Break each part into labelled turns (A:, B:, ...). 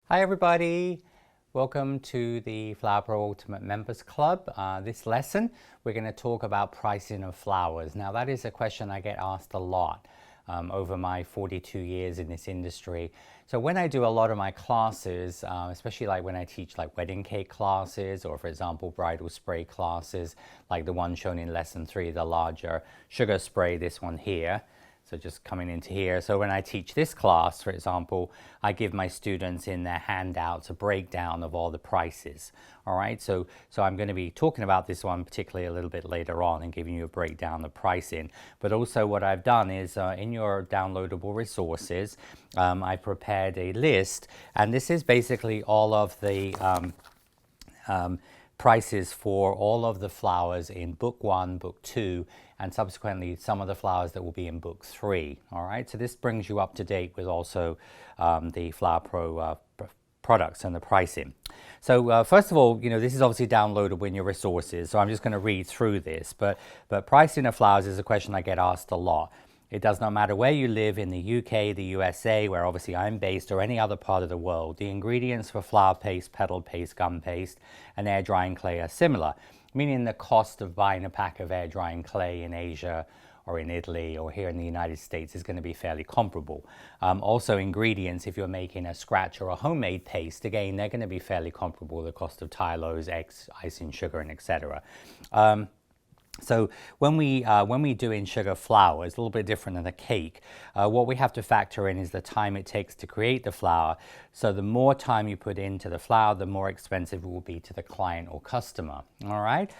A: Hi everybody, welcome to the Flower Pro Ultimate Members Club. This lesson we're going to talk about pricing of flowers. Now that is a question I get asked a lot over my 42 years in this industry. So when I do a lot of my classes, especially like when I teach like wedding cake classes or for example bridal spray classes like the one shown in lesson 3, the larger sugar spray, this one here. So just coming into here. So when I teach this class, for example, I give my students in their handouts a breakdown of all the prices. All right, so I'm going to be talking about this one particularly a little bit later on and giving you a breakdown of pricing. But also what I've done is in your downloadable resources, I prepared a list, and this is basically all of the prices for all of the flowers in book 1, book 2, and subsequently some of the flowers that will be in book 3. All right, so this brings you up to date with also the Flower Pro products and the pricing. So first of all, this is obviously downloadable in your resources, so I'm just going to read through this. But pricing of flowers is a question I get asked a lot. It does not matter where you live in the UK, the USA, where obviously I'm based, or any other part of the world. The ingredients for flower paste, petal paste, gum paste, and air drying clay are similar, meaning the cost of buying a pack of air drying clay in Asia or in Italy or here in the United States is going to be fairly comparable. Also ingredients, if you're making a scratch or a homemade paste, again, they're going to be fairly comparable, the cost of tylose, eggs, icing, sugar, and etc. So when we do in sugar flour, it's a little bit different than a cake. What we have to factor in is the time it takes to create the flour. So the more time you put into the flour, the more expensive it will be to the client or customer. All right.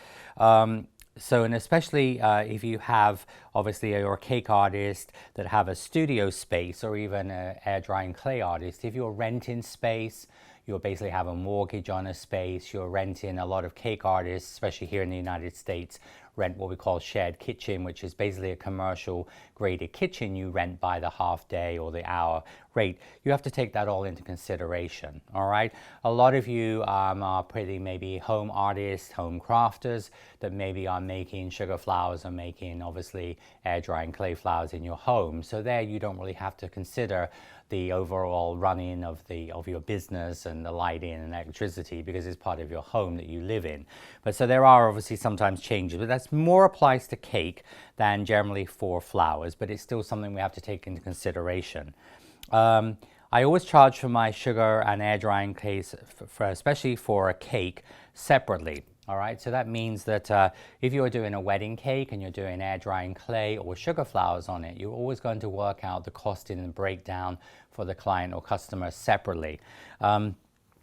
A: So, and especially if you have, obviously, you're a cake artist that have a studio space, or even an air drying clay artist, if you're renting space, you'll basically have a mortgage on a space, you're renting. A lot of cake artists, especially here in the United States, rent what we call shared kitchen, which is basically a commercial graded kitchen you rent by the half day or the hour rate. You have to take that all into consideration. All right, a lot of you are pretty maybe home artists, home crafters that maybe are making sugar flowers or making obviously air drying clay flowers in your home. So there you don't really have to consider the overall running of your business and the lighting and electricity, because it's part of your home that you live in. But so there are obviously sometimes changes, but that's more applies to cake than generally for flowers, but it's still something we have to take into consideration. I always charge for my sugar and air drying case, especially for a cake, separately. All right, so that means that if you're doing a wedding cake and you're doing air drying clay or sugar flowers on it, you're always going to work out the costing and breakdown for the client or customer separately.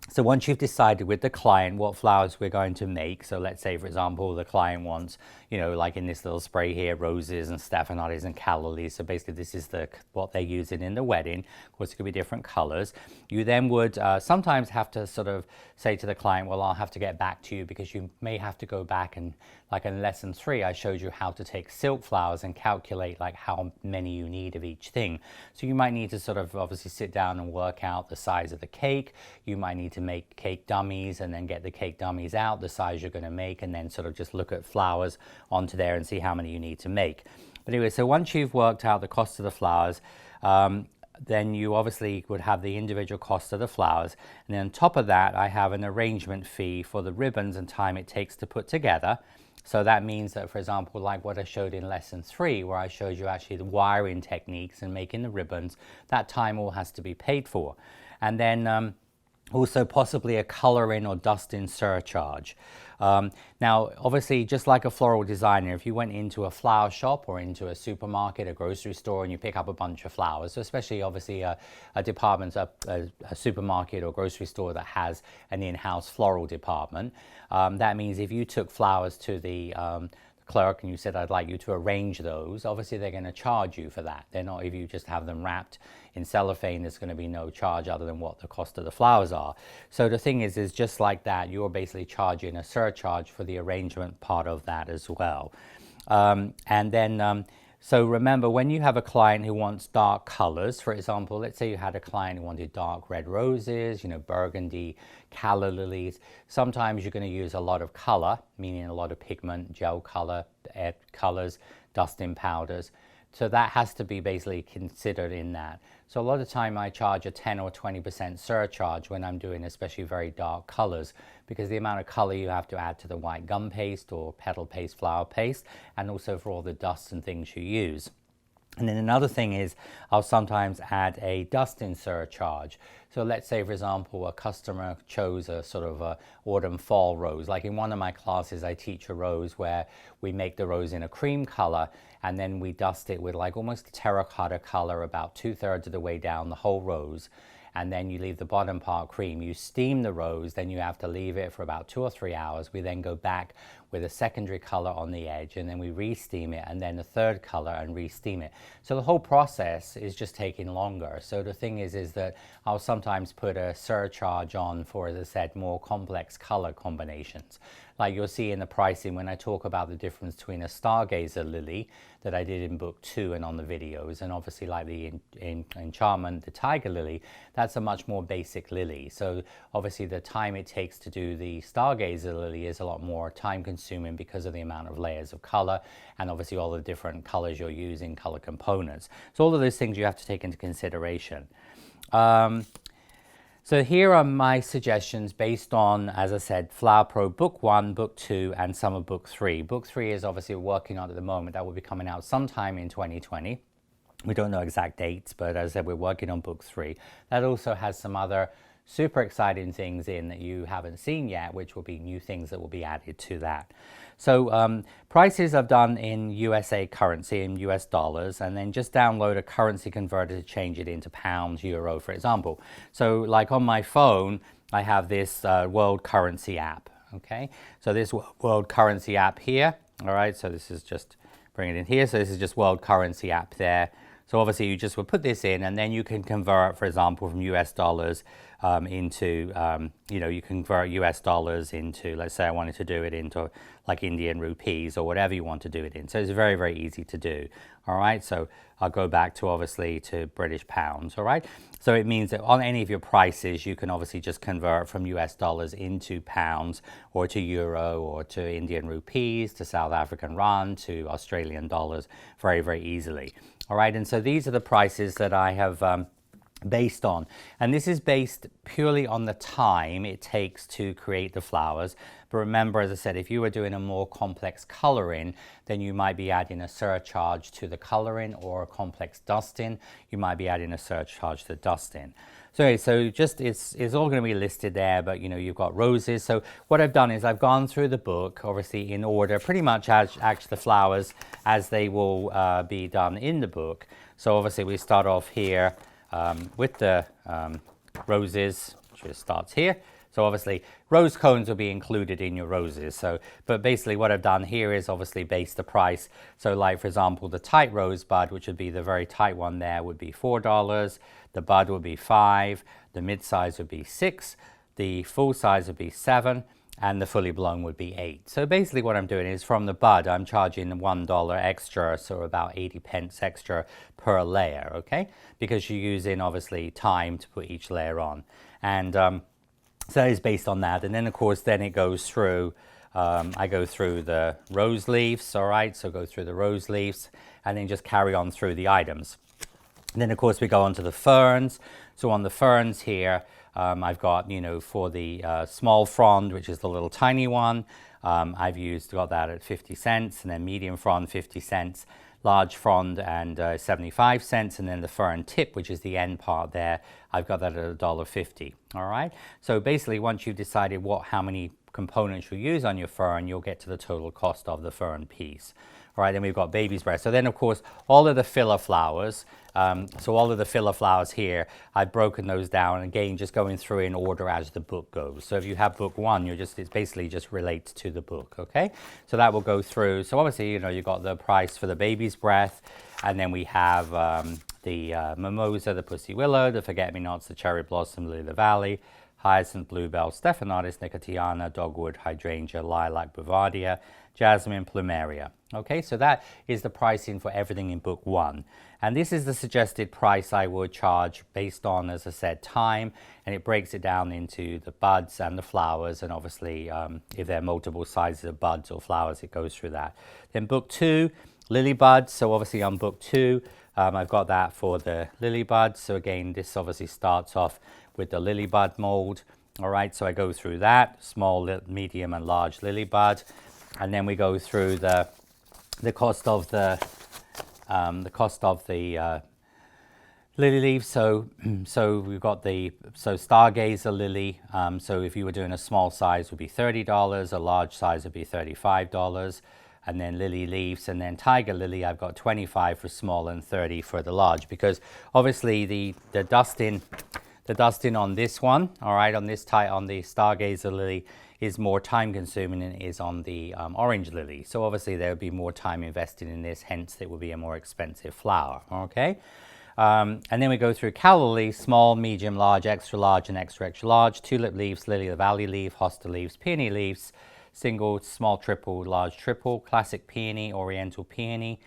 A: So once you've decided with the client what flowers we're going to make, so let's say, for example, the client wants, like in this little spray here, roses and stephanotis and calla lilies. So basically this is what they're using in the wedding. Of course, it could be different colors. You then would sometimes have to sort of say to the client, well, I'll have to get back to you, because you may have to go back and, like in lesson 3, I showed you how to take silk flowers and calculate like how many you need of each thing. So you might need to sort of obviously sit down and work out the size of the cake. You might need to make cake dummies and then get the cake dummies out, the size you're going to make, and then sort of just look at flowers onto there and see how many you need to make. But anyway, so once you've worked out the cost of the flowers, then you obviously would have the individual cost of the flowers. And then on top of that, I have an arrangement fee for the ribbons and time it takes to put together. So that means that, for example, like what I showed in lesson 3, where I showed you actually the wiring techniques and making the ribbons, that time all has to be paid for. And then also possibly a coloring or dusting surcharge. Now, obviously, just like a floral designer, if you went into a flower shop or into a supermarket, a grocery store, and you pick up a bunch of flowers, so especially obviously a department, a supermarket or grocery store that has an in-house floral department, that means if you took flowers to the clerk and you said, I'd like you to arrange those, obviously they're going to charge you for that. They're not, if you just have them wrapped in cellophane, there's going to be no charge other than what the cost of the flowers are. So the thing is just like that, you're basically charging a surcharge for the arrangement part of that as well. So remember, when you have a client who wants dark colors, for example, let's say you had a client who wanted dark red roses, burgundy, calla lilies. Sometimes you're going to use a lot of color, meaning a lot of pigment, gel color, air colors, dusting powders. So that has to be basically considered in that. So a lot of the time I charge a 10 or 20% surcharge when I'm doing especially very dark colors, because the amount of color you have to add to the white gum paste or petal paste, flower paste, and also for all the dust and things you use. And then another thing is I'll sometimes add a dusting surcharge. So let's say, for example, a customer chose a sort of a autumn fall rose. Like in one of my classes, I teach a rose where we make the rose in a cream color, and then we dust it with like almost a terracotta color about 2/3 of the way down the whole rose. And then you leave the bottom part cream. You steam the rose, then you have to leave it for about 2 or 3 hours. We then go back with a secondary color on the edge, and then we re-steam it, and then a third color and re-steam it. So the whole process is just taking longer. So the thing is that I'll sometimes put a surcharge on for, as I said, more complex color combinations. Like you'll see in the pricing when I talk about the difference between a stargazer lily that I did in book 2 and on the videos, and obviously like the enchantment, the tiger lily, that's a much more basic lily. So obviously the time it takes to do the stargazer lily is a lot more time consuming because of the amount of layers of color, and obviously all the different colors you're using, color components. So all of those things you have to take into consideration. So here are my suggestions based on, as I said, Flower Pro Book 1, Book 2, and some of Book 3. Book 3 is obviously working on at the moment. That will be coming out sometime in 2020. We don't know exact dates, but as I said, we're working on Book 3. That also has some other super exciting things in that you haven't seen yet, which will be new things that will be added to that. So prices I've done in USA currency, in US dollars, and then just download a currency converter to change it into pounds, euro, for example. So like on my phone, I have this world currency app, okay? So this world currency app here, all right? So this is just, bring it in here. So this is just world currency app there. So obviously you just would put this in, and then you can convert, for example, from US dollars into, you convert US dollars into, let's say I wanted to do it into like Indian rupees or whatever you want to do it in. So it's very, very easy to do. All right, so I'll go back to obviously to British pounds. All right, so it means that on any of your prices, you can obviously just convert from US dollars into pounds or to euro or to Indian rupees, to South African rand, to Australian dollars very, very easily. All right, and so these are the prices that I have based on, and this is based purely on the time it takes to create the flowers. But remember, as I said, if you were doing a more complex coloring, then you might be adding a surcharge to the coloring, or a complex dusting, you might be adding a surcharge to the dusting. So anyway, so just it's all going to be listed there, but you've got roses. So what I've done is I've gone through the book, obviously in order, pretty much as actually the flowers as they will be done in the book. So obviously we start off here with the roses, which just starts here. So obviously rose cones will be included in your roses. So, but basically what I've done here is obviously base the price. So like for example, the tight rose bud, which would be the very tight one there, would be $4. The bud would be $5. The mid size would be $6. The full size would be $7. And the fully blown would be $8. So basically what I'm doing is from the bud, I'm charging $1 extra, so about 80 pence extra per layer, okay? Because you're using obviously time to put each layer on. And so that is based on that. And then of course, then it goes through, I go through the rose leaves, all right? So go through the rose leaves and then just carry on through the items. And then of course we go on to the ferns. So on the ferns here, I've got, for the small frond, which is the little tiny one, I've got that at 50 cents, and then medium frond 50 cents, large frond and 75 cents, and then the fern tip, which is the end part there, I've got that at $1.50. All right. So basically, once you've decided how many components you'll use on your fern, you'll get to the total cost of the fern piece. All right, then we've got baby's breath. So then, of course, all of the filler flowers, so all of the filler flowers here, I've broken those down, again, just going through in order as the book goes. So if you have book 1, it basically just relates to the book, okay? So that will go through. So obviously, you've got the price for the baby's breath, and then we have the mimosa, the pussy willow, the forget-me-nots, the cherry blossom, lily of the valley, hyacinth, bluebell, stephanotis, nicotiana, dogwood, hydrangea, lilac, bouvardia, jasmine, plumeria. Okay, so that is the pricing for everything in book 1. And this is the suggested price I would charge based on, as I said, time, and it breaks it down into the buds and the flowers, and obviously if there are multiple sizes of buds or flowers, it goes through that. Then book 2, lily buds. So obviously on book 2, I've got that for the lily buds. So again, this obviously starts off with the lily bud mold. All right, so I go through that, small, medium, and large lily bud. And then we go through the cost of the lily leaves. So we've got the stargazer lily. So if you were doing a small size, it would be $30. A large size would be $35. And then lily leaves, and then tiger lily, I've got 25 for small and 30 for the large, because obviously the dusting on this one, all right, on the stargazer lily is more time consuming than it is on the orange lily. So obviously there would be more time invested in this, hence it would be a more expensive flower. Okay. And then we go through calla lily, small, medium, large, extra large, and extra extra large, tulip leaves, lily of the valley leaf, hosta leaves, peony leaves, single, small, triple, large, triple, classic peony, oriental peony.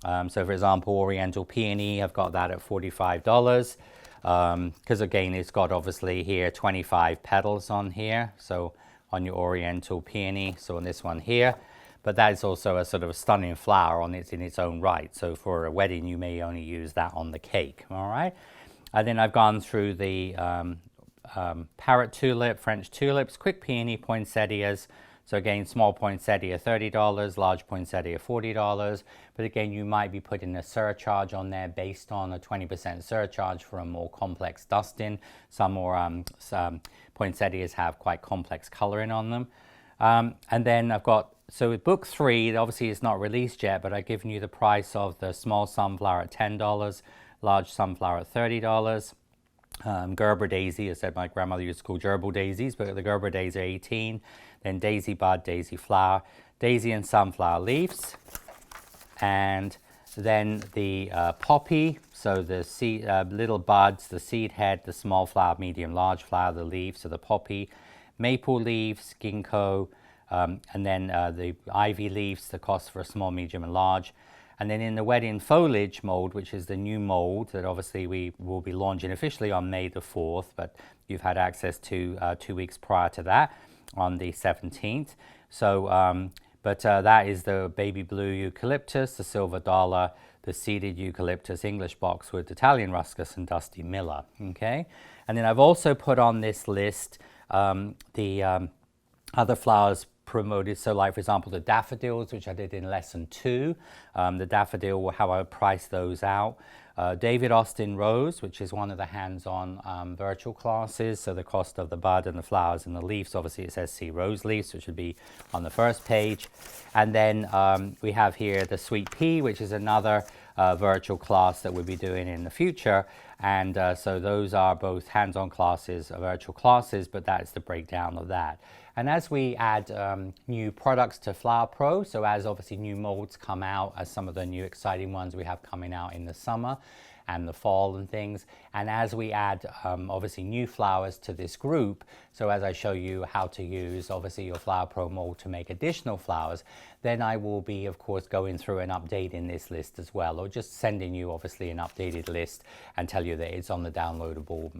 A: So for example, oriental peony, I've got that at $45. Because again, it's got obviously here 25 petals on here. So on your oriental peony, so on this one here. But that is also a sort of a stunning flower in its own right. So for a wedding, you may only use that on the cake, all right? And then I've gone through the parrot tulip, French tulips, quick peony, poinsettias. So again, small poinsettia $30, large poinsettia $40. But again, you might be putting a surcharge on there based on a 20% surcharge for a more complex dusting. Some poinsettias have quite complex coloring on them. And then I've got, so with book 3, obviously it's not released yet, but I've given you the price of the small sunflower at $10, large sunflower at $30. Gerber daisy, I said my grandmother used to call gerbil daisies, but the Gerber daisy are 18. Then daisy bud, daisy flower, daisy and sunflower leaves. And then the poppy, so the seed, little buds, the seed head, the small flower, medium, large flower, the leaves, so the poppy, maple leaves, ginkgo, and then the ivy leaves, the cost for a small, medium, and large. And then in the wedding foliage mold, which is the new mold that obviously we will be launching officially on May the 4th, but you've had access to 2 weeks prior to that on the 17th. So, that is the baby blue eucalyptus, the silver dollar, the seeded eucalyptus, English boxwood, Italian ruscus, and dusty miller. Okay, and then I've also put on this list the other flowers promoted. So like for example the daffodils, which I did in lesson 2, the daffodil, how I price those out. David Austin Rose, which is one of the hands-on virtual classes, so the cost of the bud and the flowers and the leaves, obviously it says see rose leaves, which would be on the first page. And then we have here the sweet pea, which is another virtual class that we'll be doing in the future. And so those are both hands-on classes, virtual classes, but that's the breakdown of that. And as we add new products to Flower Pro, so as obviously new molds come out, as some of the new exciting ones we have coming out in the summer and the fall and things, and as we add obviously new flowers to this group, so as I show you how to use obviously your Flower Pro mold to make additional flowers, then I will be of course going through and updating this list as well, or just sending you obviously an updated list and tell you that it's on the downloadable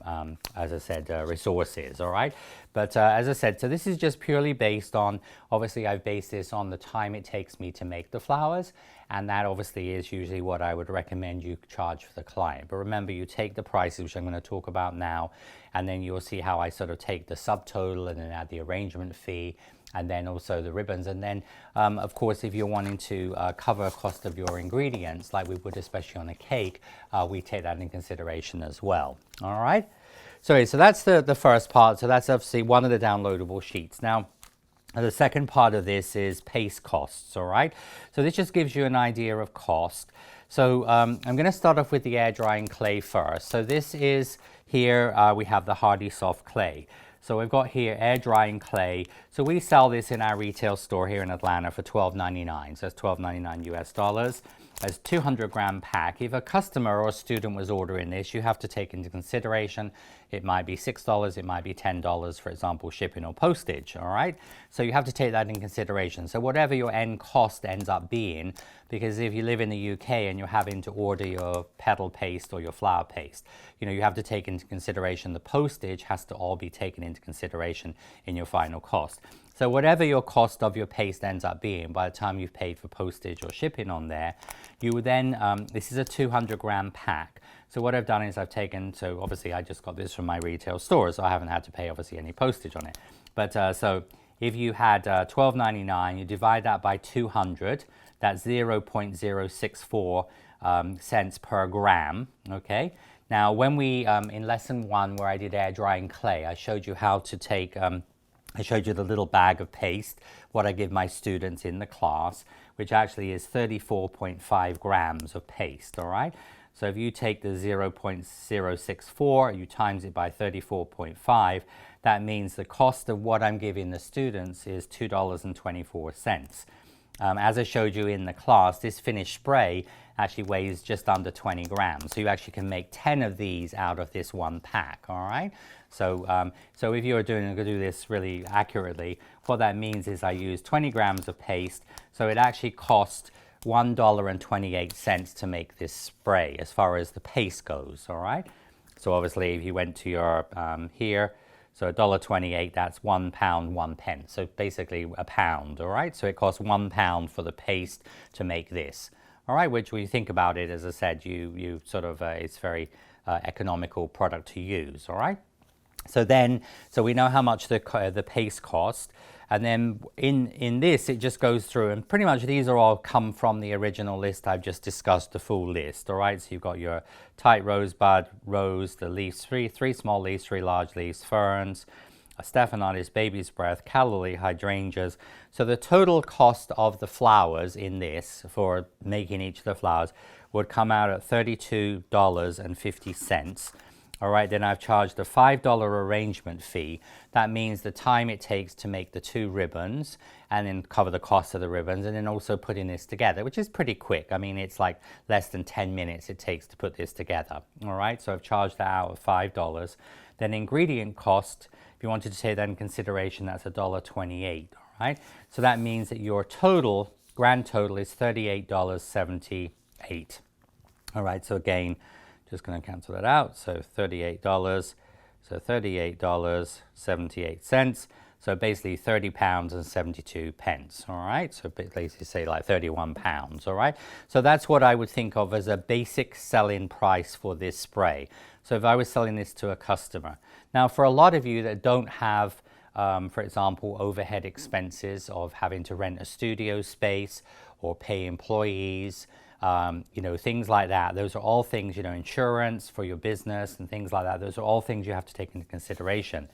A: as I said resources. All right, but as I said, so this is just purely based on, obviously I've based this on the time it takes me to make the flowers, and that obviously is usually what I would recommend you charge for the client. But remember, you take the prices, which I'm going to talk about now, and then you'll see how I sort of take the subtotal and then add the arrangement fee and then also the ribbons. And then of course if you're wanting to cover cost of your ingredients like we would especially on a cake, we take that in consideration as well. All right, so that's the first part. So that's obviously one of the downloadable sheets. Now the second part of this is paste costs. All right, so this just gives you an idea of cost. So I'm going to start off with the air drying clay first. So this is here we have the hardy soft clay. So we've got here air drying clay. So we sell this in our retail store here in Atlanta for $12.99. So that's $12.99 US dollars. as 200-gram pack. If a customer or a student was ordering this, you have to take into consideration it might be $6, it might be $10, for example, shipping or postage, all right? So you have to take that in consideration. So whatever your end cost ends up being, because if you live in the UK and you're having to order your petal paste or your flower paste, you know, you have to take into consideration the postage has to all be taken into consideration in your final cost. So whatever your cost of your paste ends up being, by the time you've paid for postage or shipping on there, you would then, this is a 200-gram pack. So what I've done is I've taken, so obviously I just got this from my retail store, so I haven't had to pay obviously any postage on it. But so if you had $12.99, you divide that by 200, that's 0.064 cents per gram, okay? Now when we, in lesson 1 where I did air drying clay, I showed you how to take, I showed you the little bag of paste, what I give my students in the class, which actually is 34.5 grams of paste, all right? So if you take the 0.064, you times it by 34.5, that means the cost of what I'm giving the students is $2.24. As I showed you in the class, this finished spray actually weighs just under 20 grams. So you actually can make 10 of these out of this one pack, all right? So, so if you're going to do this really accurately, what that means is I use 20 grams of paste, so it actually cost $1.28 to make this spray as far as the paste goes, all right? So obviously if you went to your here, so $1.28, that's £1 1 pence. So basically a pound, all right? So it costs £1 for the paste to make this, all right? Which when you think about it, as I said, you sort of, it's very economical product to use, all right? So then, so we know how much the paste cost. And then in this, it just goes through, and pretty much these are all come from the original list I've just discussed, the full list, all right? So you've got your tight rosebud, rose, the leaves, three small leaves, 3 large leaves, ferns, a stephanotis, baby's breath, calla lily, hydrangeas. So the total cost of the flowers in this, for making each of the flowers, would come out at $32.50. All right, then I've charged a $5 arrangement fee. That means the time it takes to make the 2 ribbons and then cover the cost of the ribbons and then also putting this together, which is pretty quick. I mean, it's like less than 10 minutes it takes to put this together. All right, so I've charged that out of $5. Then ingredient cost, if you wanted to take that in consideration, that's $1.28. All right, so that means that your total, grand total, is $38.78. All right, so again, just going to cancel that out. So $38, so $38.78. So basically £30.72. All right. So basically say like 31 pounds. All right. So that's what I would think of as a basic selling price for this spray. So if I was selling this to a customer. Now, for a lot of you that don't have, for example, overhead expenses of having to rent a studio space or pay employees, you know, things like that. Those are all things, you know, insurance for your business and things like that. Those are all things you have to take into consideration.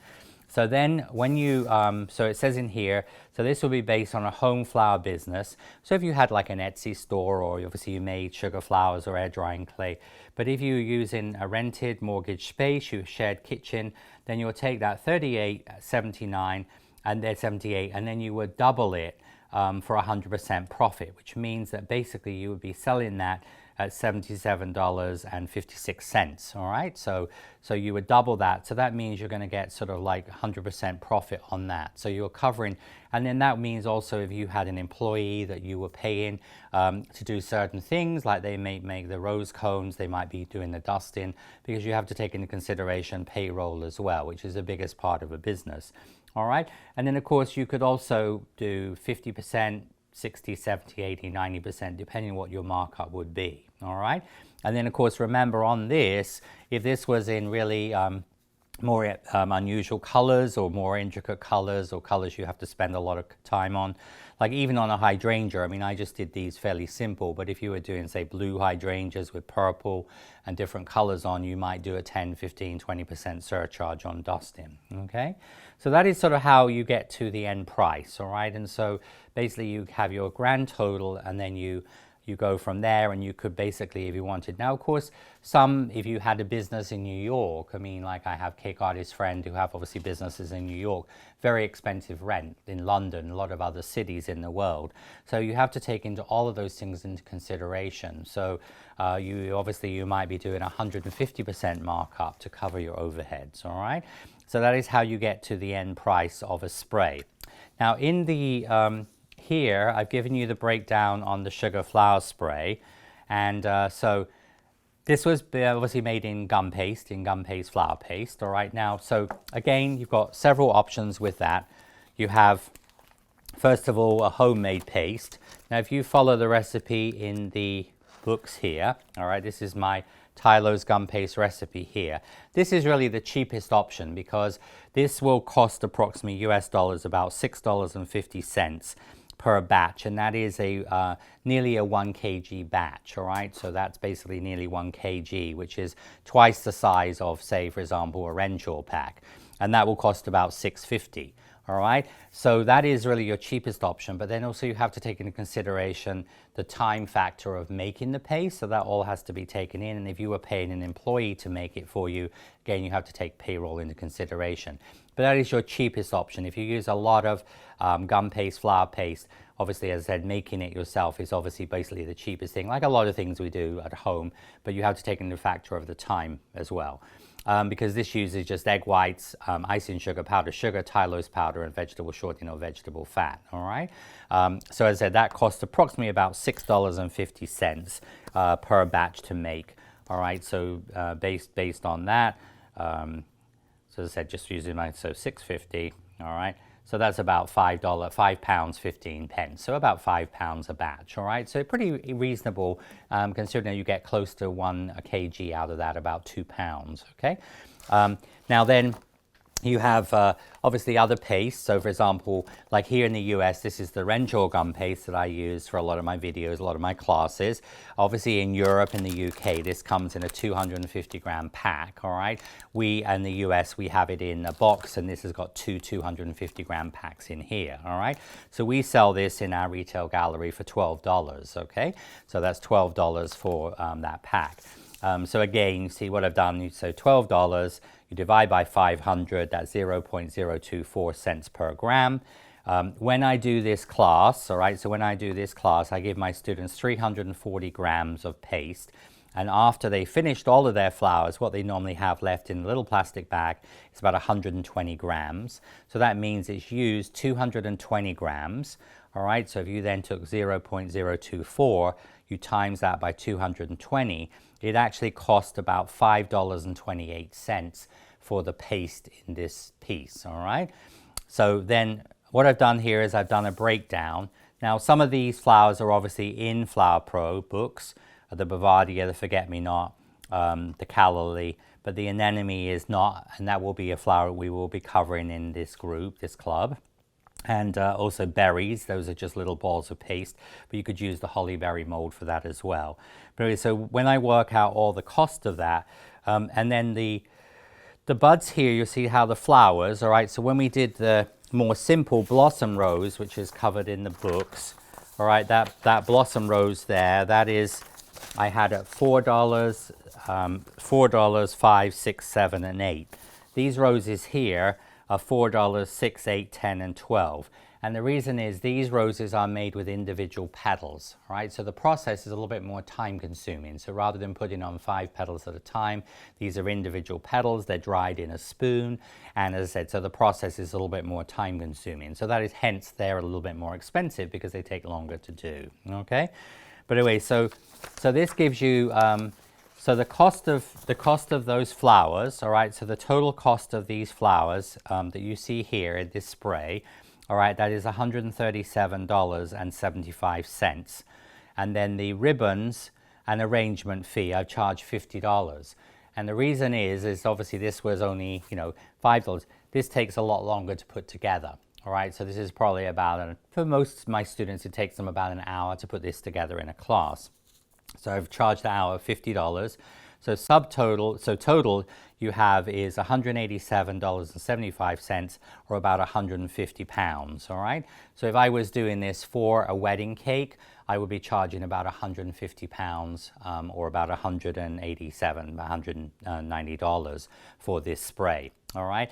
A: So then when you, so it says in here, so this will be based on a home flower business. So if you had like an Etsy store, or obviously you made sugar flowers or air drying clay, but if you're using a rented mortgage space, you shared kitchen, then you'll take that $38.79 and then $78, and then you would double it for 100% profit, which means that basically you would be selling that at $77.56, all right? So you would double that. So that means you're going to get sort of like 100% profit on that. So you're covering, and then that means also if you had an employee that you were paying to do certain things, like they may make the rose cones, they might be doing the dusting, because you have to take into consideration payroll as well, which is the biggest part of a business. All right, and then of course you could also do 50%, 60, 70, 80, 90%, depending on what your markup would be. All right, and then of course remember on this, if this was in really more unusual colors or more intricate colors, or colors you have to spend a lot of time on, like even on a hydrangea, I mean, I just did these fairly simple, but if you were doing, say, blue hydrangeas with purple and different colors on, you might do a 10, 15, 20% surcharge on dusting, okay? So that is sort of how you get to the end price, all right? And so basically you have your grand total, and then you you go from there, and you could basically, if you wanted. Now, of course, some, if you had a business in New York, I mean, like I have cake artist friends who have obviously businesses in New York, very expensive rent in London, a lot of other cities in the world. So you have to take into all of those things into consideration. So you might be doing 150% markup to cover your overheads, all right? So that is how you get to the end price of a spray. Now in the here, I've given you the breakdown on the sugar flower spray, and so this was obviously made in gum paste flower paste. All right, now, so again, you've got several options with that. You have, first of all, a homemade paste. Now, if you follow the recipe in the books here, all right, this is my Tylo's gum paste recipe here. This is really the cheapest option because this will cost approximately US dollars, about $6.50 per batch, and that is a nearly a 1 kg batch, all right? So that's basically nearly 1 kg, which is twice the size of, say, for example, a Renshaw pack, and that will cost about $6.50. All right, so that is really your cheapest option, but then also you have to take into consideration the time factor of making the paste, so that all has to be taken in, and if you were paying an employee to make it for you, again, you have to take payroll into consideration. But that is your cheapest option. If you use a lot of gum paste, flower paste, obviously, as I said, making it yourself is obviously basically the cheapest thing, like a lot of things we do at home, but you have to take into factor of the time as well. Because this uses just egg whites, icing sugar, powdered sugar, Tylo's powder, and vegetable shortening or vegetable fat, all right? So as I said, that costs approximately about $6.50 per batch to make, all right? So based on that, so as I said, just using my, so $6.50, all right? So that's about £5.15, so about £5 a batch, all right? So pretty reasonable, considering you get close to 1 kg out of that, about £2, okay? Now then, you have obviously other pastes. So for example, like here in the US, this is the Renshaw gum paste that I use for a lot of my videos, a lot of my classes. Obviously in Europe and the UK, this comes in a 250 gram pack, all right? We, in the US, we have it in a box, and this has got two 250 gram packs in here, all right? So we sell this in our retail gallery for $12, okay? So that's $12 for that pack. So again, you see what I've done, so $12, you divide by 500, that's 0.024 cents per gram. When I do this class, all right, so when I do this class, I give my students 340 grams of paste, and after they finished all of their flowers, what they normally have left in a little plastic bag is about 120 grams. So that means it's used 220 grams, all right? So if you then took 0.024, you times that by 220, it actually cost about $5.28 for the paste in this piece, all right? So then what I've done here is I've done a breakdown. Now, some of these flowers are obviously in Flower Pro books, the Bavaria, the Forget-Me-Not, the Calla Lily, but the Anemone is not, and that will be a flower we will be covering in this group, this club. And also berries, those are just little balls of paste, but you could use the holly berry mold for that as well. But anyway, so when I work out all the cost of that, and then the buds here, you'll see how the flowers, all right, so when we did the more simple blossom rose, which is covered in the books, all right, that blossom rose there, that is, I had at $4, $4, $5, $6, $7, and $8. These roses here are $4, $6, $8, $10, and $12. And the reason is these roses are made with individual petals, right? So the process is a little bit more time consuming. So rather than putting on 5 petals at a time, these are individual petals. They're dried in a spoon. And as I said, so the process is a little bit more time consuming. So that is hence they're a little bit more expensive because they take longer to do, okay? But anyway, so this gives you, so the cost of those flowers, all right, so the total cost of these flowers that you see here in this spray, all right, that is $137.75. And then the ribbons and arrangement fee, I've charged $50. And the reason is obviously this was only, you know, $5. This takes a lot longer to put together. All right, so this is probably about, for most of my students, it takes them about an hour to put this together in a class. So I've charged the hour $50. So total, you have is $187.75, or about 150 pounds, all right? So if I was doing this for a wedding cake, I would be charging about 150 pounds, or about $190 for this spray. All right.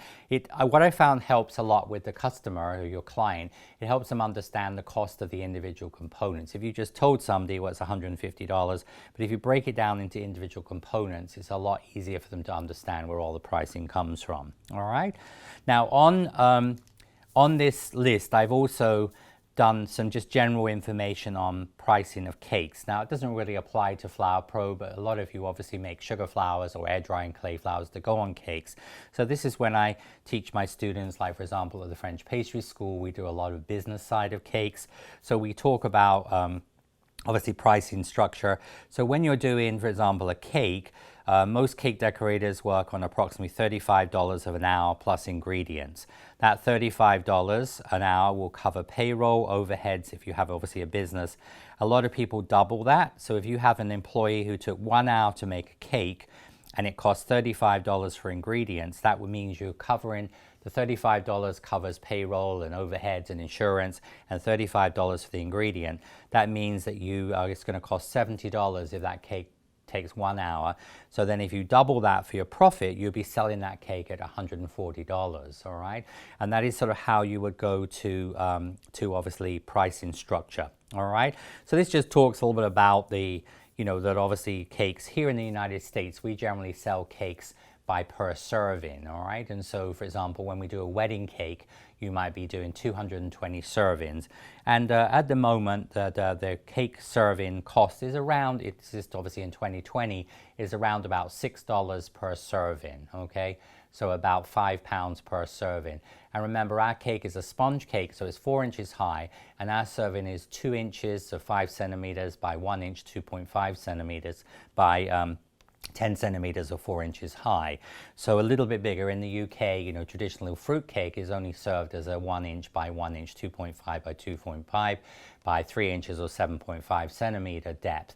A: What I found helps a lot with the customer or your client. It helps them understand the cost of the individual components. If you just told somebody, well, it's $150, but if you break it down into individual components, it's a lot easier for them to understand where all the pricing comes from. All right. Now on this list, I've also done some just general information on pricing of cakes. Now, it doesn't really apply to Flower Pro, but a lot of you obviously make sugar flowers or air drying clay flowers that go on cakes. So this is when I teach my students, like for example, at the French Pastry School, we do a lot of business side of cakes. So we talk about obviously pricing structure. So when you're doing, for example, a cake, most cake decorators work on approximately $35 of an hour plus ingredients. That $35 an hour will cover payroll, overheads if you have obviously a business. A lot of people double that. So if you have an employee who took 1 hour to make a cake and it costs $35 for ingredients, that would mean you're covering the $35 covers payroll and overheads and insurance, and $35 for the ingredient. That means that it's going to cost $70 if that cake takes 1 hour. So then if you double that for your profit, you'll be selling that cake at $140, all right? And that is sort of how you would go to obviously pricing structure, all right? So this just talks a little bit about that obviously cakes here in the United States, we generally sell cakes by per serving, all right? And so, for example, when we do a wedding cake, you might be doing 220 servings. And at the moment, the cake serving cost is around, it's just obviously in 2020, is around about $6 per serving, okay? So about £5 per serving. And remember, our cake is a sponge cake, so it's 4 inches high, and our serving is 2 inches, so 5 centimeters by 1 inch, 2.5 centimeters by 10 centimeters or 4 inches high. So a little bit bigger. In the UK, traditional fruit cake is only served as a 1 inch by 1 inch, 2.5 by 2.5 by 3 inches or 7.5 centimeter depth,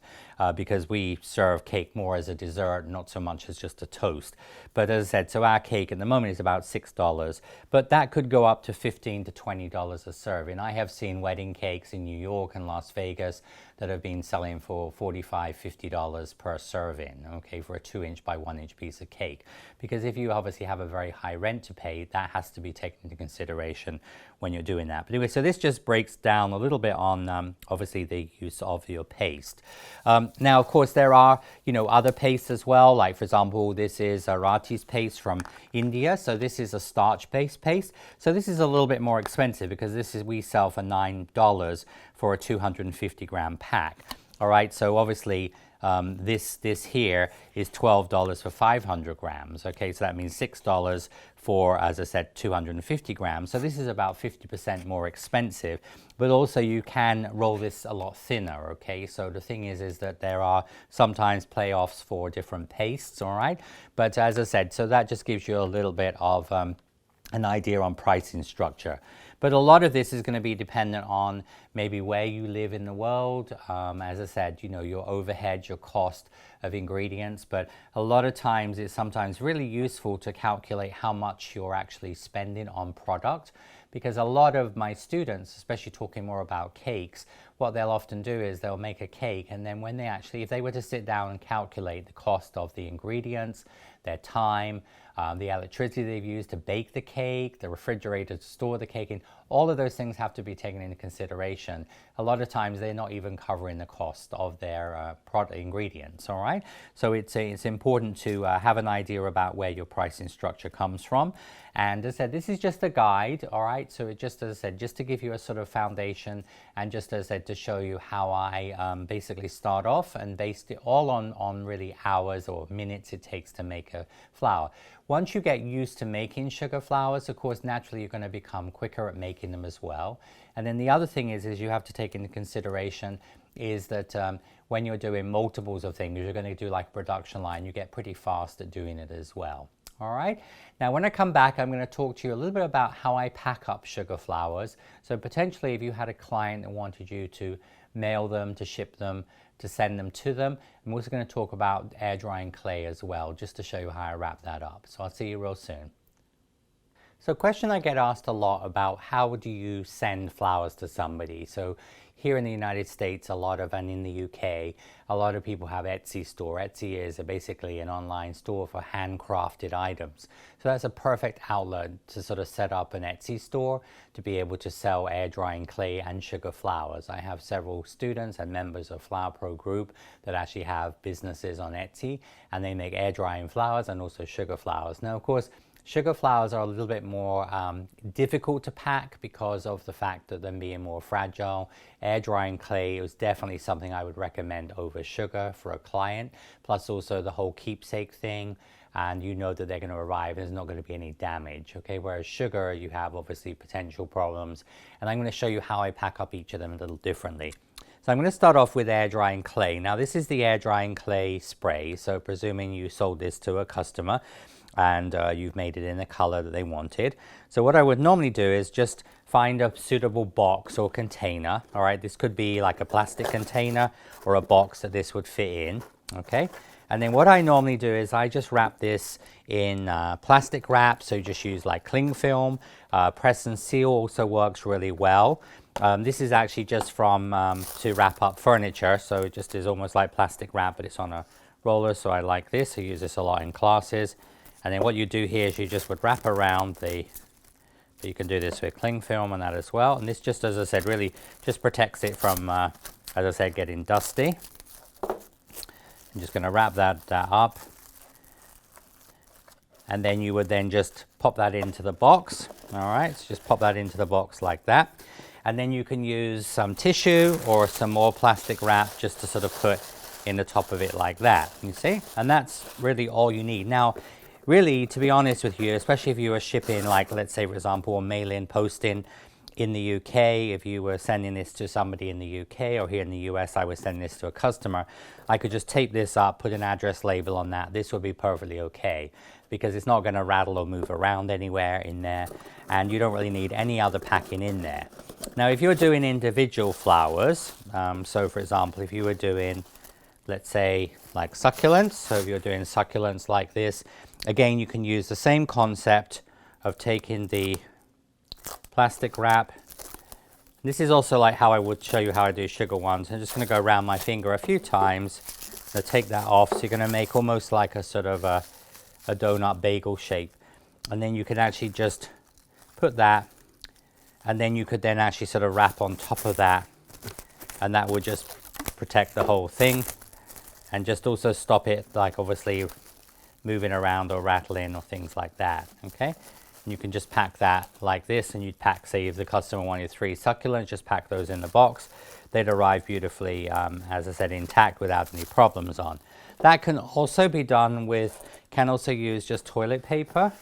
A: because we serve cake more as a dessert, not so much as just a toast. But as I said, so our cake at the moment is about $6, but that could go up to $15 to $20 a serving. I have seen wedding cakes in New York and Las Vegas that have been selling for $45, $50 per serving, okay, for a 2 inch by 1 inch piece of cake. Because if you obviously have a very high rent to pay, that has to be taken into consideration when you're doing that. But anyway, so this just breaks down a little bit on obviously the use of your paste. Now, of course, there are other pastes as well. Like for example, this is a artistry paste from India. So this is a starch-based paste. So this is a little bit more expensive because we sell for $9 for a 250 gram pack. All right, so obviously this here is $12 for 500 grams. Okay, so that means $6 for, as I said, 250 grams. So this is about 50% more expensive, but also you can roll this a lot thinner. Okay, so the thing is that there are sometimes playoffs for different pastes. All right, but as I said, so that just gives you a little bit of an idea on pricing structure. But a lot of this is going to be dependent on maybe where you live in the world. As I said, your overhead, your cost of ingredients. But a lot of times it's sometimes really useful to calculate how much you're actually spending on product. Because a lot of my students, especially talking more about cakes, what they'll often do is they'll make a cake, and then when if they were to sit down and calculate the cost of the ingredients, their time, the electricity they've used to bake the cake, the refrigerator to store the cake in, all of those things have to be taken into consideration. A lot of times they're not even covering the cost of their product ingredients, all right? So it's important to have an idea about where your pricing structure comes from. And as I said, this is just a guide, all right? So it just, as I said, just to give you a sort of foundation, and just as I said, to show you how I basically start off and based it all on really hours or minutes it takes to make a flower. Once you get used to making sugar flowers, of course, naturally you're going to become quicker at making them as well. And then the other thing is you have to take into consideration is that when you're doing multiples of things, you're going to do like a production line, you get pretty fast at doing it as well. All right. Now, when I come back, I'm going to talk to you a little bit about how I pack up sugar flowers. So potentially, if you had a client that wanted you to mail them, to ship them to send them to them. I'm also going to talk about air drying clay as well, just to show you how I wrap that up. So I'll see you real soon. So a question I get asked a lot about, how do you send flowers to somebody? So here in the United States, and in the UK, a lot of people have Etsy store. Etsy is basically an online store for handcrafted items. So that's a perfect outlet to sort of set up an Etsy store to be able to sell air drying clay and sugar flowers. I have several students and members of Flower Pro group that actually have businesses on Etsy, and they make air drying flowers and also sugar flowers. Now, of course, sugar flowers are a little bit more difficult to pack because of the fact that them being more fragile. Air drying clay is definitely something I would recommend over sugar for a client. Plus also the whole keepsake thing, and you know that they're going to arrive and there's not going to be any damage. Okay, whereas sugar, you have obviously potential problems. And I'm going to show you how I pack up each of them a little differently. So I'm going to start off with air drying clay. Now this is the air drying clay spray. So presuming you sold this to a customer, and you've made it in the color that they wanted. So what I would normally do is just find a suitable box or container. All right, this could be like a plastic container or a box that this would fit in. Okay, and then what I normally do is I just wrap this in plastic wrap. So you just use like cling film. Press and seal also works really well. This is actually just from to wrap up furniture, so it just is almost like plastic wrap, but it's on a roller. So I like this. I use this a lot in classes. And then what you do here is you just would wrap around you can do this with cling film and that as well. And this just, as I said, really just protects it from, as I said, getting dusty. I'm just going to wrap that up. And then you would then just pop that into the box. All right, so just pop that into the box like that. And then you can use some tissue or some more plastic wrap just to sort of put in the top of it like that, you see? And that's really all you need. Now, really, to be honest with you, especially if you were shipping, like let's say for example, or mail-in, posting in the UK, if you were sending this to somebody in the UK, or here in the US, I was sending this to a customer, I could just tape this up, put an address label on that. This would be perfectly okay, because it's not going to rattle or move around anywhere in there, and you don't really need any other packing in there. Now, if you're doing individual flowers, so for example, if you were doing, let's say, like succulents, so if you're doing succulents like this, again, you can use the same concept of taking the plastic wrap. This is also like how I would show you how I do sugar ones. I'm just going to go around my finger a few times to take that off. So you're going to make almost like a sort of a donut bagel shape. And then you can actually just put that, and then you could then actually sort of wrap on top of that, and that would just protect the whole thing. And just also stop it, like obviously moving around or rattling or things like that, okay? And you can just pack that like this, and you'd pack, say if the customer wanted 3 succulents, just pack those in the box. They'd arrive beautifully, as I said, intact without any problems on. That can also be done with, can also use just toilet paper.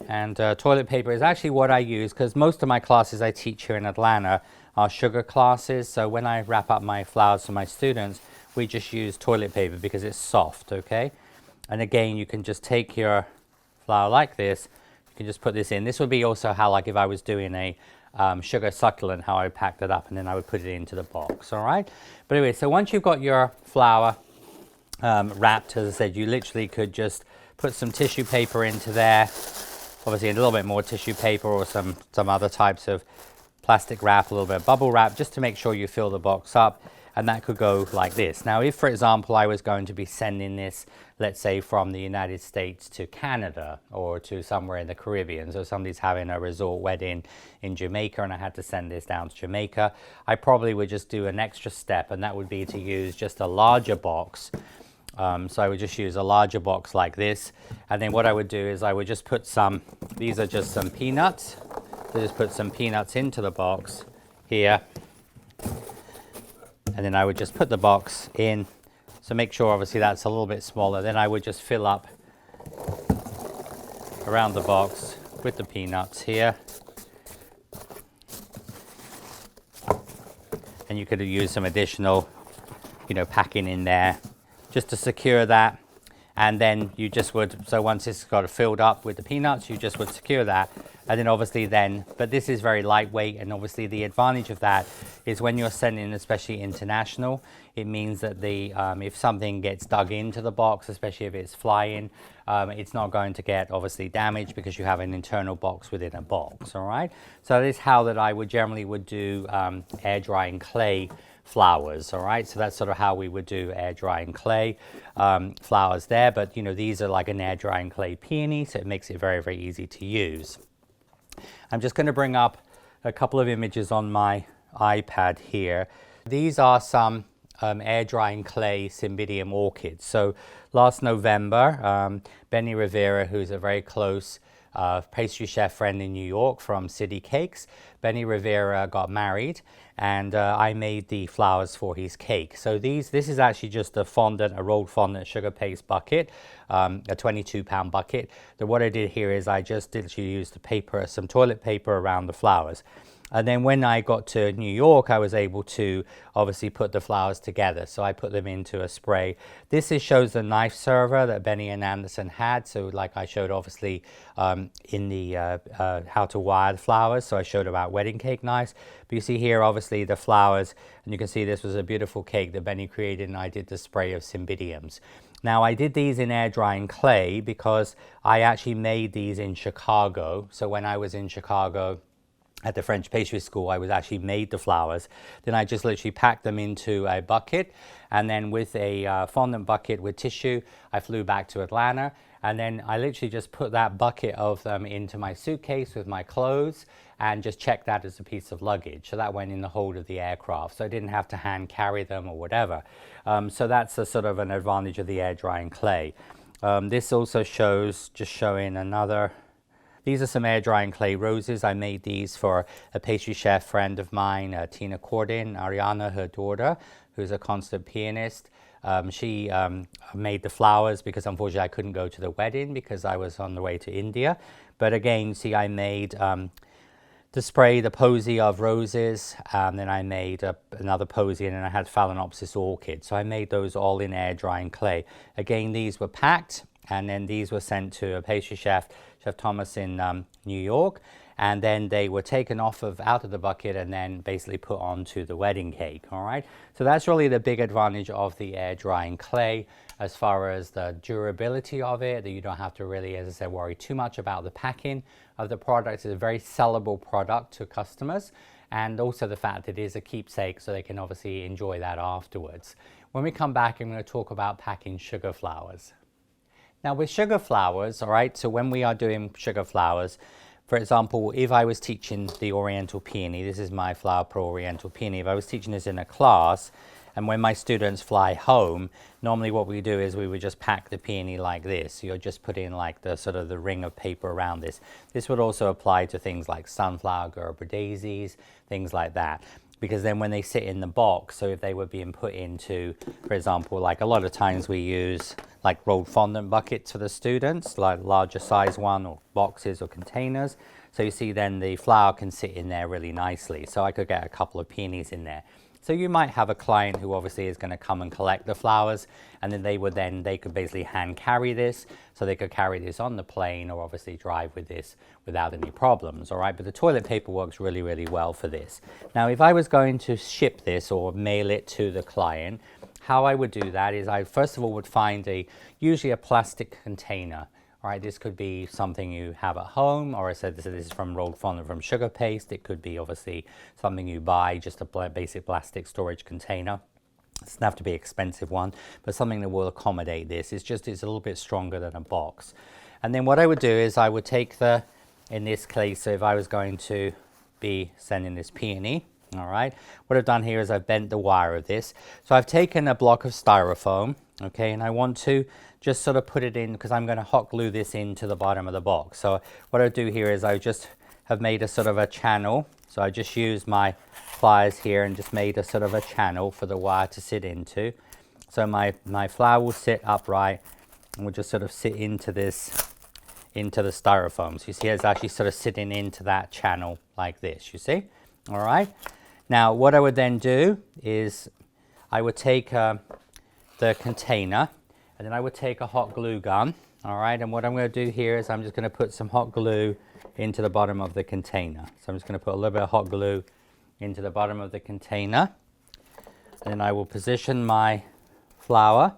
A: And toilet paper is actually what I use, because most of my classes I teach here in Atlanta are sugar classes. So when I wrap up my flowers for my students, we just use toilet paper because it's soft, okay? And again, you can just take your flower like this. You can just put this in. This would be also how, like if I was doing a sugar succulent, how I packed it up and then I would put it into the box, all right? But anyway, so once you've got your flower wrapped, as I said, you literally could just put some tissue paper into there. Obviously a little bit more tissue paper or some other types of plastic wrap, a little bit of bubble wrap, just to make sure you fill the box up. And that could go like this. Now, if, for example, I was going to be sending this, let's say, from the United States to Canada or to somewhere in the Caribbean, so somebody's having a resort wedding in Jamaica and I had to send this down to Jamaica, I probably would just do an extra step, and that would be to use just a larger box. So I would just use a larger box like this. And then what I would do is I would just put some, these are just some peanuts. So just put some peanuts into the box here. And then I would just put the box in. So make sure obviously that's a little bit smaller. Then I would just fill up around the box with the peanuts here. And you could use some additional, packing in there just to secure that. And then you just would, so once it's got filled up with the peanuts, you just would secure that. And then obviously but this is very lightweight, and obviously the advantage of that is when you're sending, especially international, it means that if something gets dug into the box, especially if it's flying, it's not going to get obviously damaged because you have an internal box within a box, all right? So this is how that I would generally do air drying clay flowers, all right? So that's sort of how we would do air drying clay flowers there, but you know, these are like an air drying clay peony, so it makes it very, very easy to use. I'm just going to bring up a couple of images on my iPad here. These are some air drying clay cymbidium orchids. So last November, Benny Rivera, who's a very close pastry chef friend in New York from City Cakes, Benny Rivera got married, and I made the flowers for his cake. So this is actually just a rolled fondant sugar paste bucket, a 22-pound bucket. So what I did here is I just literally used some toilet paper around the flowers. And then when I got to New York, I was able to obviously put the flowers together. So I put them into a spray. This shows the knife server that Benny and Anderson had. So like I showed obviously in the how to wire the flowers. So I showed about wedding cake knives. But you see here obviously the flowers, and you can see this was a beautiful cake that Benny created, and I did the spray of cymbidiums. Now I did these in air drying clay because I actually made these in Chicago. So when I was in Chicago at the French pastry school, I was actually made the flowers. Then I just literally packed them into a bucket, and then with a fondant bucket with tissue, I flew back to Atlanta, and then I literally just put that bucket of them into my suitcase with my clothes and just checked that as a piece of luggage. So that went in the hold of the aircraft, so I didn't have to hand carry them or whatever. So that's a sort of an advantage of the air drying clay. This also showing another. These are some air drying clay roses. I made these for a pastry chef friend of mine, Tina Cordin, Ariana, her daughter, who's a concert pianist. She made the flowers because unfortunately I couldn't go to the wedding because I was on the way to India. But again, see, I made the spray, the posy of roses, then I made another posy, and then I had Phalaenopsis orchids. So I made those all in air drying clay. Again, these were packed, and then these were sent to a pastry chef, Chef Thomas in New York, and then they were taken out of the bucket and then basically put onto the wedding cake, all right? So that's really the big advantage of the air drying clay as far as the durability of it, that you don't have to really, as I said, worry too much about the packing of the product. It's a very sellable product to customers, and also the fact that it is a keepsake, so they can obviously enjoy that afterwards. When we come back, I'm going to talk about packing sugar flowers. Now with sugar flowers, all right, so when we are doing sugar flowers, for example, if I was teaching the Oriental Peony, this is my Flower Pro Oriental Peony, if I was teaching this in a class, and when my students fly home, normally what we do is we would just pack the peony like this. So you'll just put in like the sort of the ring of paper around this. This would also apply to things like sunflower, Gerber daisies, things like that. Because then when they sit in the box, so if they were being put into, for example, like a lot of times we use like rolled fondant buckets for the students, like larger size one, or boxes or containers. So you see then the flower can sit in there really nicely. So I could get a couple of peonies in there. So you might have a client who obviously is going to come and collect the flowers, and then they could basically hand carry this, so they could carry this on the plane or obviously drive with this without any problems, all right? But the toilet paper works really, really well for this. Now, if I was going to ship this or mail it to the client, how I would do that is I first of all would find usually a plastic container. All right, this could be something you have at home, or I said this is from rolled fondant from sugar paste. It could be obviously something you buy, just a basic plastic storage container. It doesn't have to be an expensive one, but something that will accommodate this. It's a little bit stronger than a box. And then what I would do is I would take in this case, so if I was going to be sending this peony, all right, what I've done here is I've bent the wire of this. So I've taken a block of styrofoam, okay, and I want to just sort of put it in, because I'm going to hot glue this into the bottom of the box. So what I do here is I just have made a sort of a channel. So I just used my pliers here and just made a sort of a channel for the wire to sit into. So my flower will sit upright and will just sort of sit into the styrofoam. So you see it's actually sort of sitting into that channel like this, you see? All right. Now what I would then do is I would take the container, And then I would take a hot glue gun, all right, and what I'm going to do here is I'm just going to put some hot glue into the bottom of the container. So I'm just going to put a little bit of hot glue into the bottom of the container, and then I will position my flower,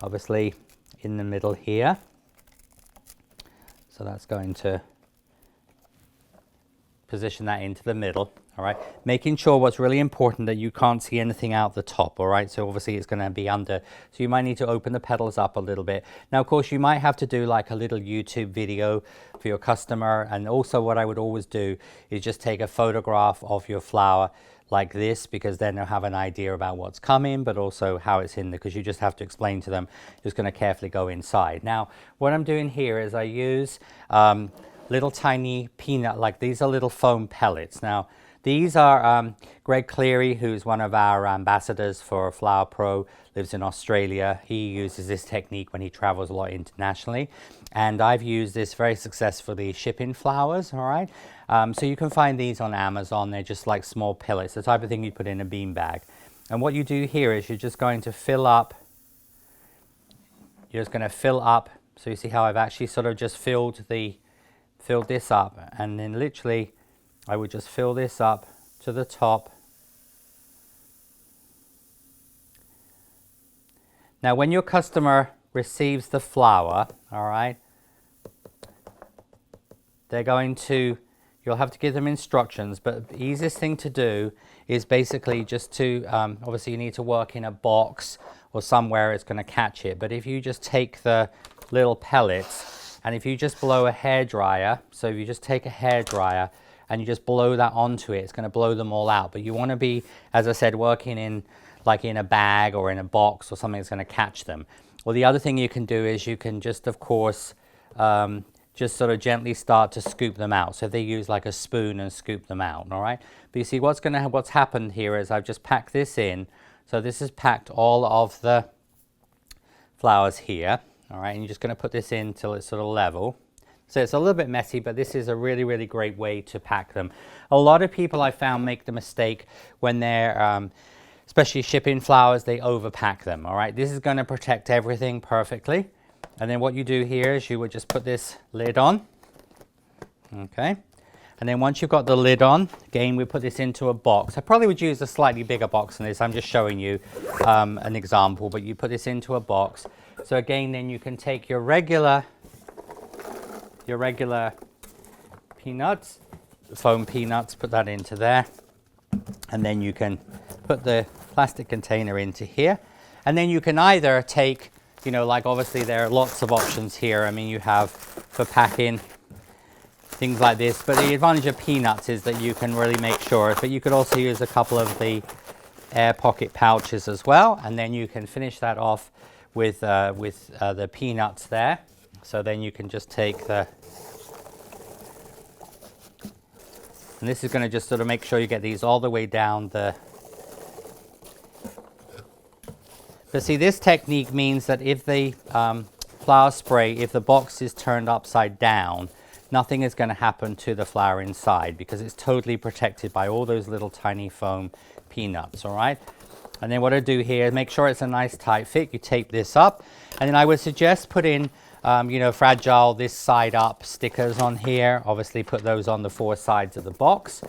A: obviously in the middle here. So that's going to position that into the middle, all right, making sure what's really important that you can't see anything out the top, all right, so obviously it's going to be under, so you might need to open the petals up a little bit. Now of course you might have to do like a little YouTube video for your customer, and also what I would always do is just take a photograph of your flower like this, because then they'll have an idea about what's coming, but also how it's in there, because you just have to explain to them. Just going to carefully go inside. Now what I'm doing here is I use little tiny peanut, like these are little foam pellets. Now these are Greg Cleary, who's one of our ambassadors for Flower Pro, lives in Australia. He uses this technique when he travels a lot internationally, and I've used this very successfully shipping flowers, all right. So you can find these on Amazon. They're just like small pellets, the type of thing you put in a bean bag. And what you do here is you're just going to fill up, you're just going to fill up, so you see how I've actually sort of just filled this up, and then literally I would just fill this up to the top. Now when your customer receives the flower, all right, they're going to, you'll have to give them instructions, but the easiest thing to do is basically just to, obviously you need to work in a box or somewhere it's going to catch it, but if you just take the little pellets and if you just blow a hairdryer, so if you just take a hairdryer and you just blow that onto it, it's going to blow them all out. But you want to be, as I said, working in like in a bag or in a box or something that's going to catch them. Well, the other thing you can do is you can just, of course, just sort of gently start to scoop them out. So they use like a spoon and scoop them out, all right? But you see what's happened here is I've just packed this in. So this has packed all of the flowers here. All right, and you're just going to put this in till it's sort of level. So it's a little bit messy, but this is a really, really great way to pack them. A lot of people I found make the mistake when they're, especially shipping flowers, they overpack them. All right, this is going to protect everything perfectly. And then what you do here is you would just put this lid on. Okay, and then once you've got the lid on, again, we put this into a box. I probably would use a slightly bigger box than this. I'm just showing you an example, but you put this into a box. So again, then you can take your regular peanuts, foam peanuts, put that into there, and then you can put the plastic container into here, and then you can either take, you know, like obviously there are lots of options here. I mean, you have for packing things like this, but the advantage of peanuts is that you can really make sure, but you could also use a couple of the air pocket pouches as well, and then you can finish that off with the peanuts there. So then you can just take the, and this is going to just sort of make sure you get these all the way down the, but see, this technique means that if the flower spray, if the box is turned upside down, nothing is going to happen to the flower inside because it's totally protected by all those little tiny foam peanuts, all right? And then what I do here is make sure it's a nice tight fit. You tape this up, and then I would suggest put in, you know, fragile this side up stickers on here. Obviously put those on the 4 sides of the box.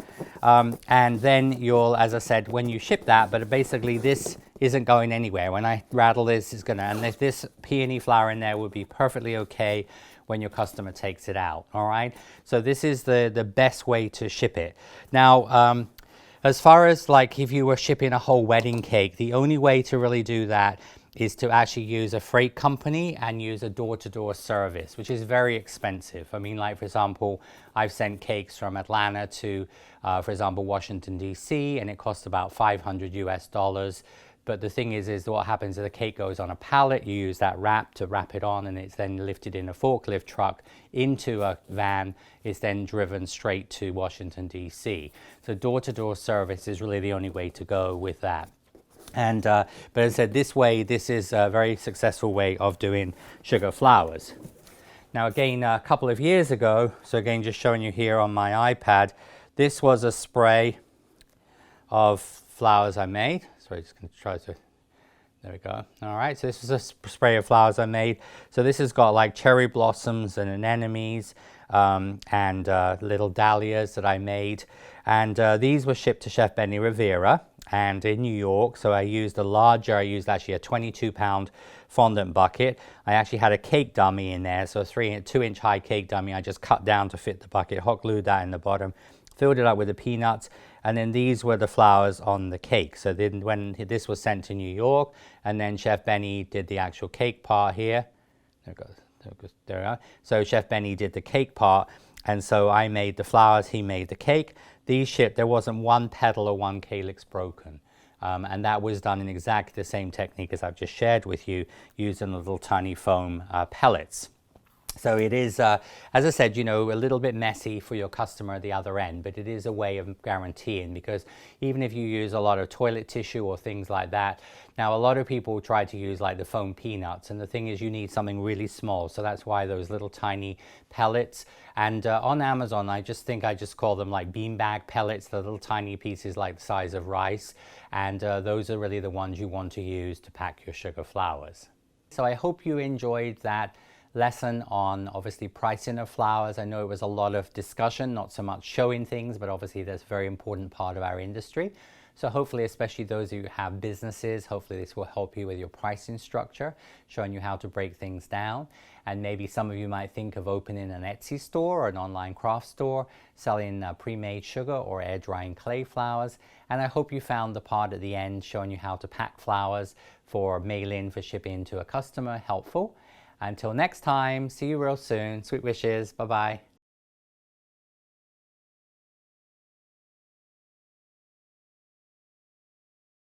A: And then you'll, as I said, when you ship that, but basically this isn't going anywhere. When I rattle this, it's gonna, and if this peony flower in there would be perfectly okay when your customer takes it out, all right? So this is the best way to ship it. Now, as far as like if you were shipping a whole wedding cake, the only way to really do that is to actually use a freight company and use a door-to-door service, which is very expensive. I mean, like for example, I've sent cakes from Atlanta to, for example, Washington, D.C., and it costs about $500 US. But the thing is what happens is the cake goes on a pallet, you use that wrap to wrap it on, and it's then lifted in a forklift truck into a van, it's then driven straight to Washington, D.C. So door-to-door service is really the only way to go with that. And, but as I said, this is a very successful way of doing sugar flowers. Now again, a couple of years ago, so again, just showing you here on my iPad, this was a spray of flowers I made. Sorry, just going to try to There we go. All right, so this is a spray of flowers I made. So this has got like cherry blossoms and anemones and little dahlias that I made. And these were shipped to Chef Benny Rivera and in New York. So I used a larger, I used actually a 22-pound fondant bucket. I actually had a cake dummy in there, so a 2-inch high cake dummy I just cut down to fit the bucket, hot glued that in the bottom, filled it up with the peanuts, and then these were the flowers on the cake. So then when this was sent to New York, and then Chef Benny did the actual cake part here. There it goes, there we are. So Chef Benny did the cake part, and so I made the flowers, he made the cake. These shipped, there wasn't one petal or one calyx broken. And that was done in exactly the same technique as I've just shared with you, using little tiny foam pellets. So it is, as I said, you know, a little bit messy for your customer at the other end, but it is a way of guaranteeing, because even if you use a lot of toilet tissue or things like that, now a lot of people try to use like the foam peanuts, and the thing is you need something really small, so that's why those little tiny pellets. And on Amazon, I just call them like beanbag pellets, the little tiny pieces like the size of rice, and those are really the ones you want to use to pack your sugar flowers. So I hope you enjoyed that lesson on obviously pricing of flowers. I know it was a lot of discussion, not so much showing things, but obviously that's a very important part of our industry. So hopefully, especially those of you who have businesses, hopefully this will help you with your pricing structure, showing you how to break things down. And maybe some of you might think of opening an Etsy store or an online craft store, selling pre-made sugar or air drying clay flowers. And I hope you found the part at the end showing you how to pack flowers for mail-in, for shipping to a customer helpful. Until next time, see you real soon. Sweet wishes. Bye-bye.